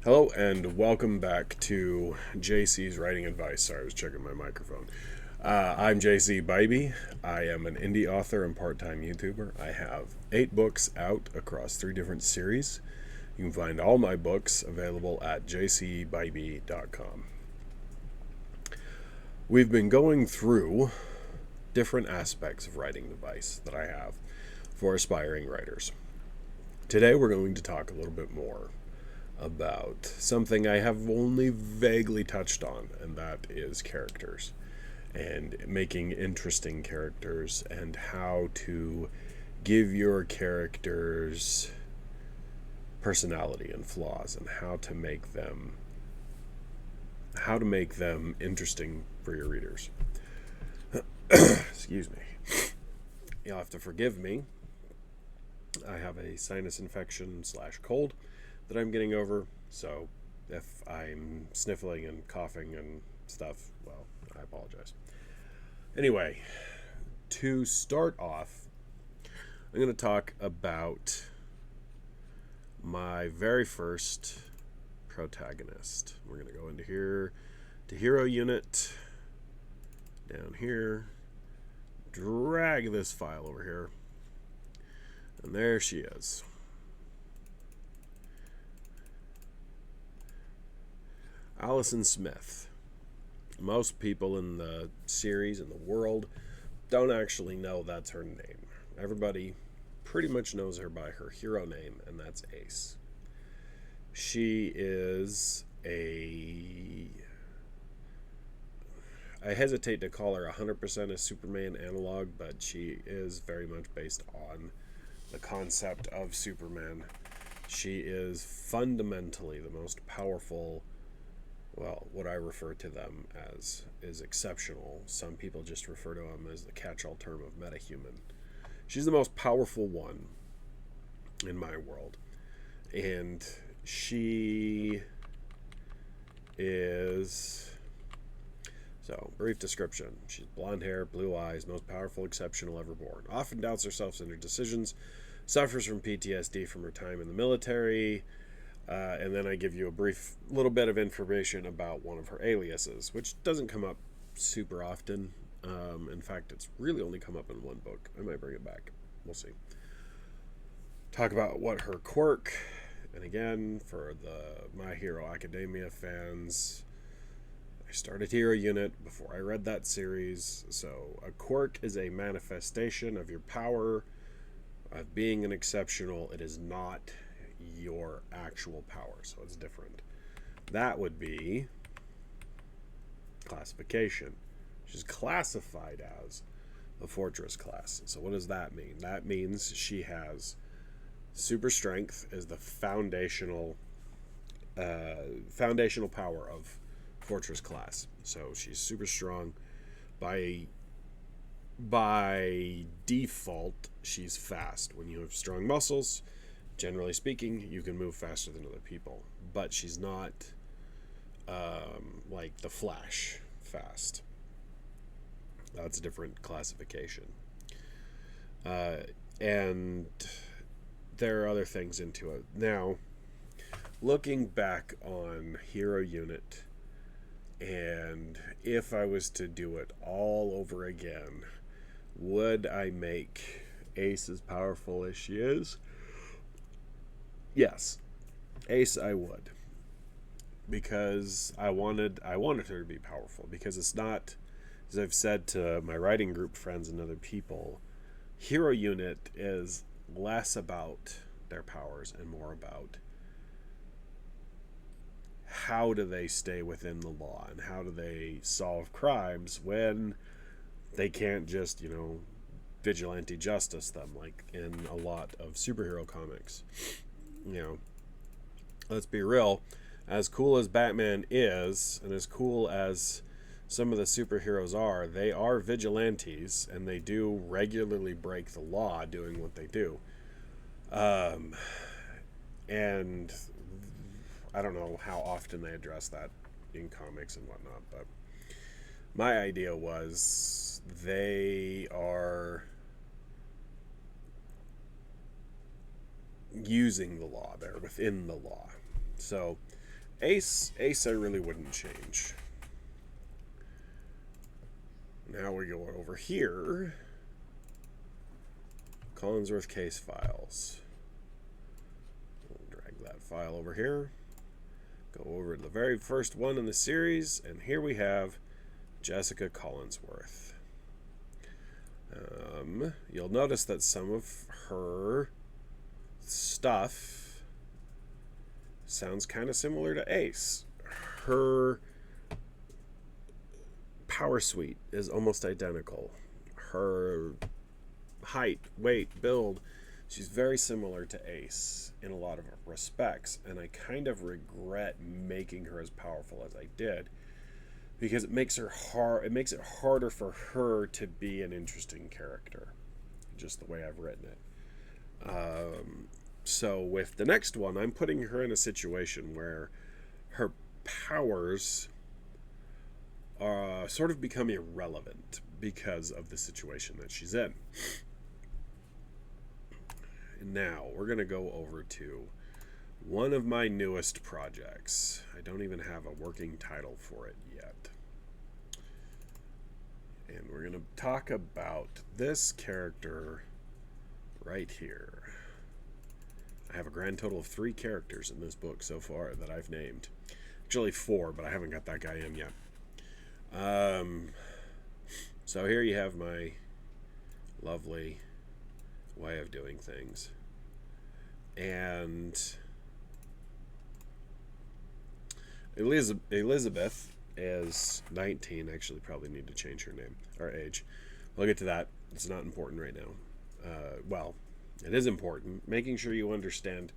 Hello and welcome back to JC's Writing Advice. Sorry, I was checking my microphone. I'm JC Bybee. I am an indie author and part-time YouTuber. I have 8 books out across 3 different series. You can find all my books available at jcbybee.com. We've been going through different aspects of writing advice that I have for aspiring writers. Today we're going to talk a little bit more about something I have only vaguely touched on, and that is characters and making interesting characters and how to give your characters personality and flaws and how to make them interesting for your readers. Excuse me. You'll have to forgive me. I have a sinus infection / cold that I'm getting over, so if I'm sniffling and coughing and stuff, well, I apologize. Anyway, to start off, I'm going to talk about my very first protagonist. We're going to go into here to hero unit, down here, drag this file over here, and there she is. Allison Smith. Most people in the series, in the world, don't actually know that's her name. Everybody pretty much knows her by her hero name, and that's Ace. She is I hesitate to call her 100% a Superman analog, but she is very much based on the concept of Superman. She is fundamentally the most powerful. Well, what I refer to them as is exceptional. Some people just refer to them as the catch-all term of metahuman. She's the most powerful one in my world. And she is... So, brief description. She's blonde hair, blue eyes, most powerful, exceptional ever born. Often doubts herself in her decisions. Suffers from PTSD from her time in the military. And then I give you a brief little bit of information about one of her aliases, which doesn't come up super often. In fact, it's really only come up in one book. I might bring it back. We'll see. Talk about what her quirk, and again, for the My Hero Academia fans, I started Hero Unit before I read that series. So a quirk is a manifestation of your power of being an exceptional. It is not your actual power, so it's different. That would be classification. She's classified as the Fortress class. So what does that mean? That means she has super strength is the foundational power of Fortress class. So she's super strong. By default, she's fast. When you have strong muscles, generally speaking, you can move faster than other people, but she's not like the Flash fast. That's a different classification. And there are other things into it. Now, looking back on Hero Unit, and if I was to do it all over again, would I make Ace as powerful as she is? Yes, Ace I would, because I wanted her to be powerful, because it's not, as I've said to my writing group friends and other people, Hero Unit is less about their powers and more about how do they stay within the law and how do they solve crimes when they can't just, vigilante justice them like in a lot of superhero comics. Let's be real, as cool as Batman is, and as cool as some of the superheroes are, they are vigilantes, and they do regularly break the law doing what they do. And I don't know how often they address that in comics and whatnot, but my idea was they are using the law. They're within the law. So Ace I really wouldn't change. Now we go over here. Collinsworth case files. We'll drag that file over here. Go over to the very first one in the series, and here we have Jessica Collinsworth. You'll notice that some of her stuff sounds kind of similar to Ace. Her power suite is almost identical. Her height, weight, build, she's very similar to Ace in a lot of respects, and I kind of regret making her as powerful as I did, because it makes it harder for her to be an interesting character, just the way I've written it. So with the next one, I'm putting her in a situation where her powers sort of become irrelevant because of the situation that she's in. And now we're going to go over to one of my newest projects. I don't even have a working title for it yet. And we're going to talk about this character right here. I have a grand total of 3 characters in this book so far that I've named. Actually 4, but I haven't got that guy in yet. So here you have my lovely way of doing things. And Elizabeth is 19. Actually, probably need to change her name or age. We'll get to that. It's not important right now. Well, it is important. Making sure you understand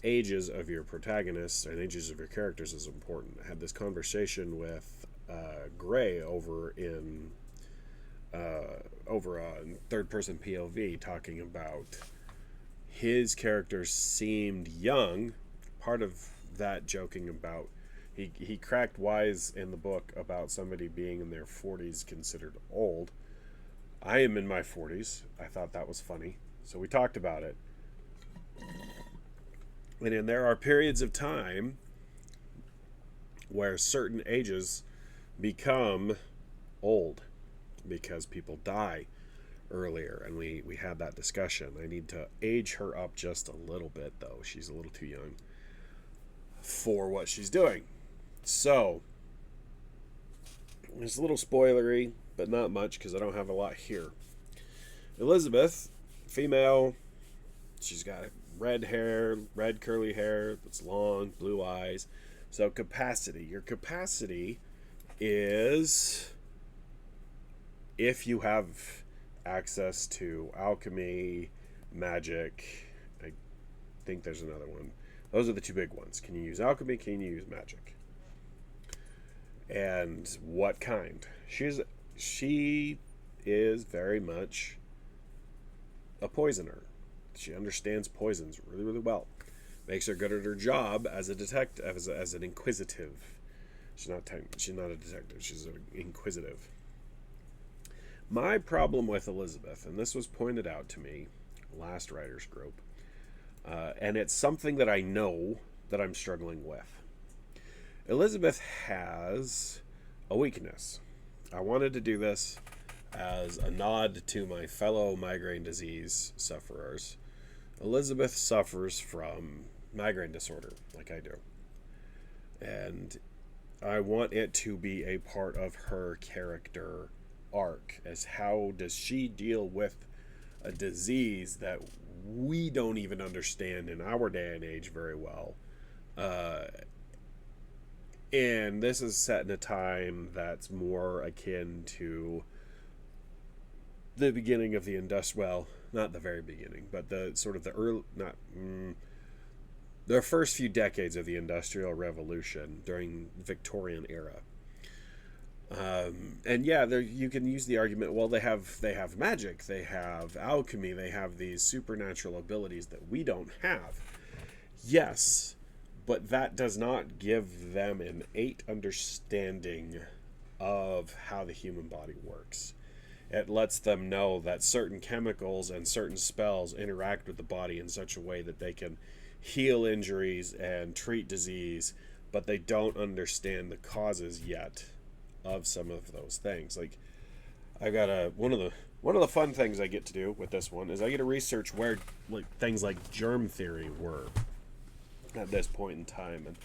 ages of your protagonists and ages of your characters is important. I had this conversation with Gray over on third-person POV, talking about his characters seemed young. Part of that joking about he cracked wise in the book about somebody being in their 40s considered old. I am in my 40s. I thought that was funny, so we talked about it. And then there are periods of time where certain ages become old because people die earlier, and we had that discussion. I need to age her up just a little bit, though. She's a little too young for what she's doing. So it's a little spoilery, but not much because I don't have a lot here. Elizabeth, female, she's got red hair, red curly hair that's long, blue eyes. So capacity. Your capacity is if you have access to alchemy, magic. I think there's another one. Those are the 2 big ones. Can you use alchemy? Can you use magic? And what kind? She is very much a poisoner. She understands poisons really, really well. Makes her good at her job as a detective, as an inquisitive. She's not a detective. She's an inquisitive. My problem with Elizabeth, and this was pointed out to me last writers group, and it's something that I know that I'm struggling with. Elizabeth has a weakness. I wanted to do this as a nod to my fellow migraine disease sufferers. Elizabeth suffers from migraine disorder, like I do. And I want it to be a part of her character arc, as how does she deal with a disease that we don't even understand in our day and age very well. And this is set in a time that's more akin to the beginning of the well, not the very beginning, but the sort of the early, the first few decades of the Industrial Revolution during the Victorian era. And yeah, you can use the argument, well, they have magic, they have alchemy, they have these supernatural abilities that we don't have. Yes, but that does not give them an innate understanding of how the human body works. It lets them know that certain chemicals and certain spells interact with the body in such a way that they can heal injuries and treat disease, but they don't understand the causes yet of some of those things. Like, I got one of the fun things I get to do with this one is I get to research where like things like germ theory were at this point in time,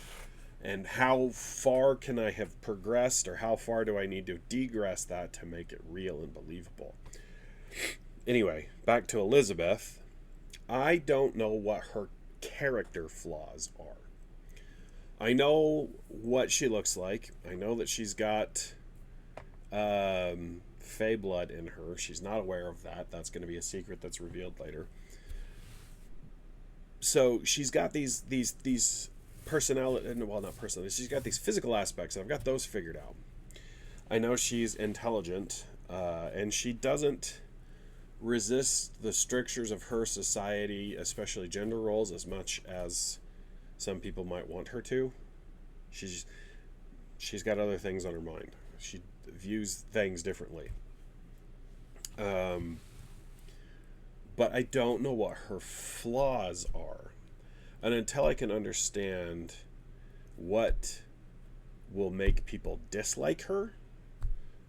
and how far can I have progressed, or how far do I need to degress that to make it real and believable. Anyway, back to Elizabeth. I don't know what her character flaws are. I know what she looks like. I know that she's got Fey blood in her. She's not aware of that. That's going to be a secret that's revealed later. So she's got these personality, well, not personality. She's got these physical aspects. I've got those figured out. I know she's intelligent, and she doesn't resist the strictures of her society, especially gender roles, as much as some people might want her to. She's got other things on her mind. She views things differently. But I don't know what her flaws are. And until I can understand what will make people dislike her,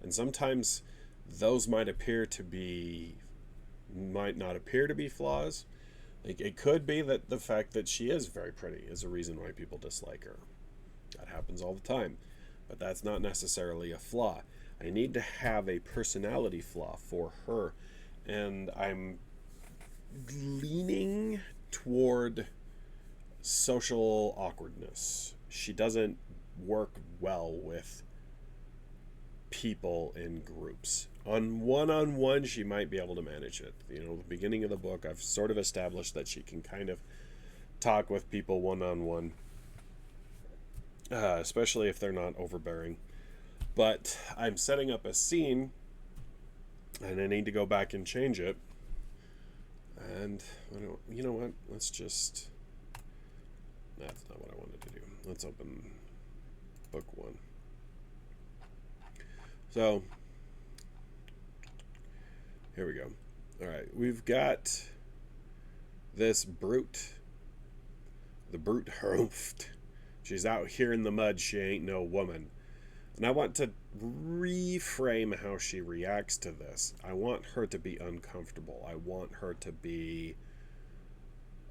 and sometimes those might not appear to be flaws. Like, it could be that the fact that she is very pretty is a reason why people dislike her. That happens all the time. But that's not necessarily a flaw. I need to have a personality flaw for her. And I'm leaning toward social awkwardness. She doesn't work well with people in groups. On one-on-one, she might be able to manage it. You know, the beginning of the book, I've sort of established that she can kind of talk with people one-on-one, especially if they're not overbearing. But I'm setting up a scene, and I need to go back and change it. And, you know what? Let's just... That's not what I wanted to do. Let's open book 1. So, here we go. Alright, we've got this brute. The brute Hruft. She's out here in the mud. She ain't no woman. And I want to reframe how she reacts to this. I want her to be uncomfortable. I want her to be...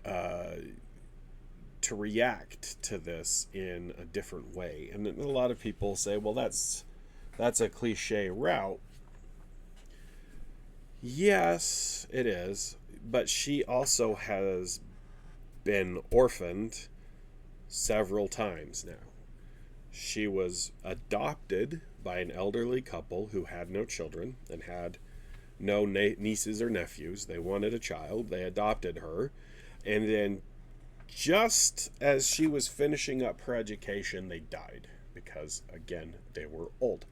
to react to this in a different way. And a lot of people say, well, that's a cliche route. Yes, it is. But she also has been orphaned several times now. She was adopted by an elderly couple who had no children and had no nieces or nephews. They wanted a child. They adopted her. And then just as she was finishing up her education, they died because, again, they were old.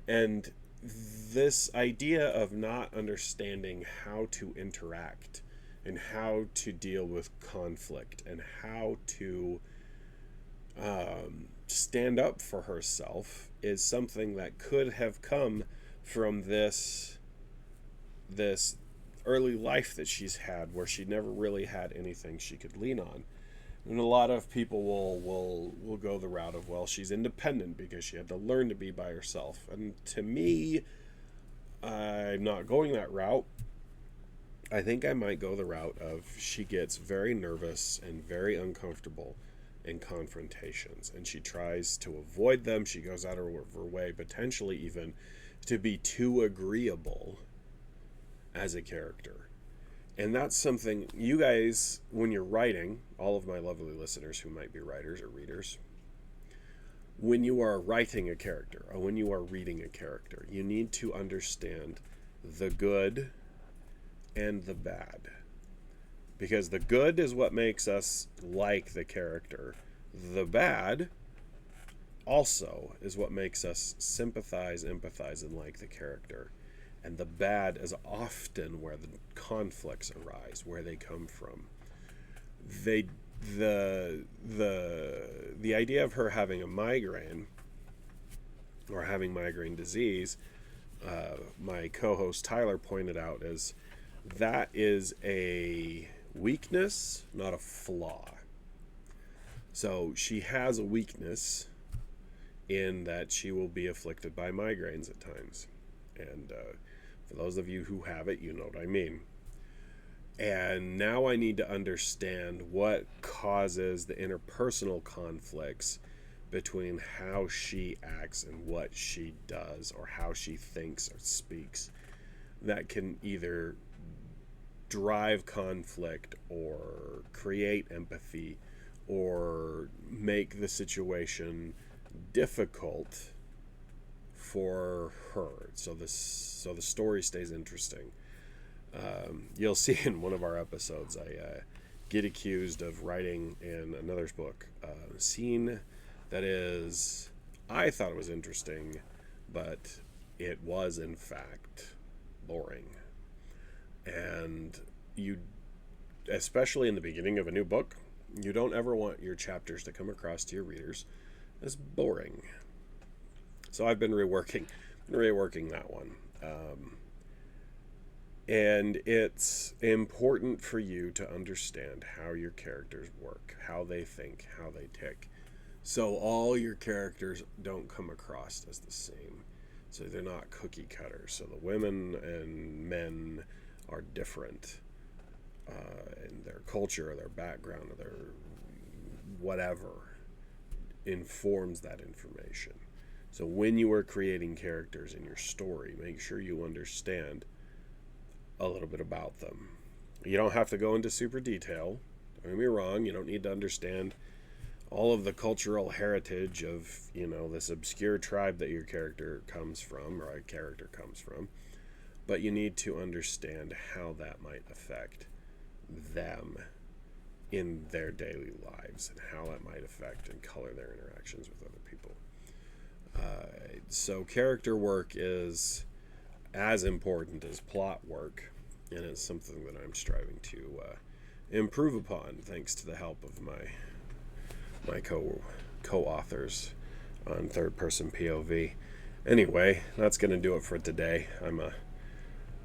And this idea of not understanding how to interact and how to deal with conflict and how to stand up for herself is something that could have come from this early life that she's had, where she never really had anything she could lean on. And a lot of people will go the route of, well, she's independent because she had to learn to be by herself. And to me, I'm not going that route. I think I might go the route of she gets very nervous and very uncomfortable in confrontations, and she tries to avoid them. She goes out of her way, potentially even, to be too agreeable as a character. And that's something you guys, when you're writing, all of my lovely listeners who might be writers or readers, when you are writing a character or when you are reading a character, you need to understand the good and the bad. Because the good is what makes us like the character. The bad also is what makes us sympathize, empathize, and like the character. And the bad is often where the conflicts arise, where they come from. The idea of her having a migraine or having migraine disease, my co-host Tyler pointed out, as that is a weakness, not a flaw. So she has a weakness in that she will be afflicted by migraines at times. And for those of you who have it, you know what I mean. And now I need to understand what causes the interpersonal conflicts between how she acts and what she does, or how she thinks or speaks, that can either drive conflict or create empathy or make the situation difficult for her. So the story stays interesting. You'll see in one of our episodes, I get accused of writing in another's book a scene that is, I thought it was interesting, but it was in fact boring. And you, especially in the beginning of a new book, you don't ever want your chapters to come across to your readers as boring. So I've been reworking that one. And it's important for you to understand how your characters work, how they think, how they tick. So all your characters don't come across as the same. So they're not cookie cutters. So the women and men are different in their culture or their background or their whatever informs that information. So when you are creating characters in your story, make sure you understand a little bit about them. You don't have to go into super detail. Don't get me wrong, you don't need to understand all of the cultural heritage of, this obscure tribe that your character comes from, or a character comes from. But you need to understand how that might affect them in their daily lives, and how that might affect and color their interactions with other people. So character work is as important as plot work, and it's something that I'm striving to improve upon, thanks to the help of my co-authors on third person POV. Anyway, that's going to do it for today. I'm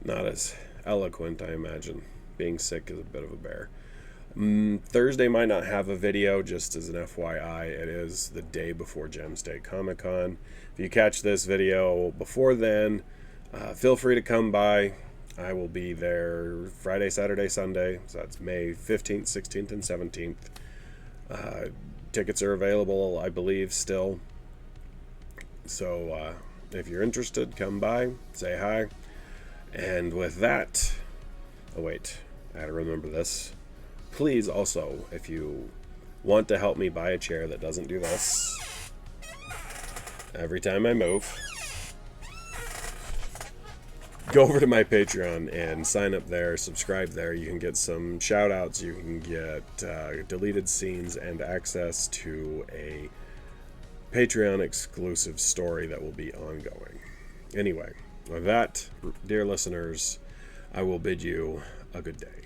not as eloquent, I imagine. Being sick is a bit of a bear. Thursday might not have a video, just as an FYI. It is the day before Gem State Comic Con. If you catch this video before then, feel free to come by. I will be there Friday, Saturday, Sunday. So that's May 15th, 16th, and 17th. Tickets are available, I believe, still. So if you're interested, come by, say hi. And with that, oh wait, I had to remember this. Please also, if you want to help me buy a chair that doesn't do this every time I move, go over to my Patreon and sign up there, subscribe there. You can get some shout outs, you can get deleted scenes, and access to a Patreon exclusive story that will be ongoing. Anyway, with that, dear listeners, I will bid you a good day.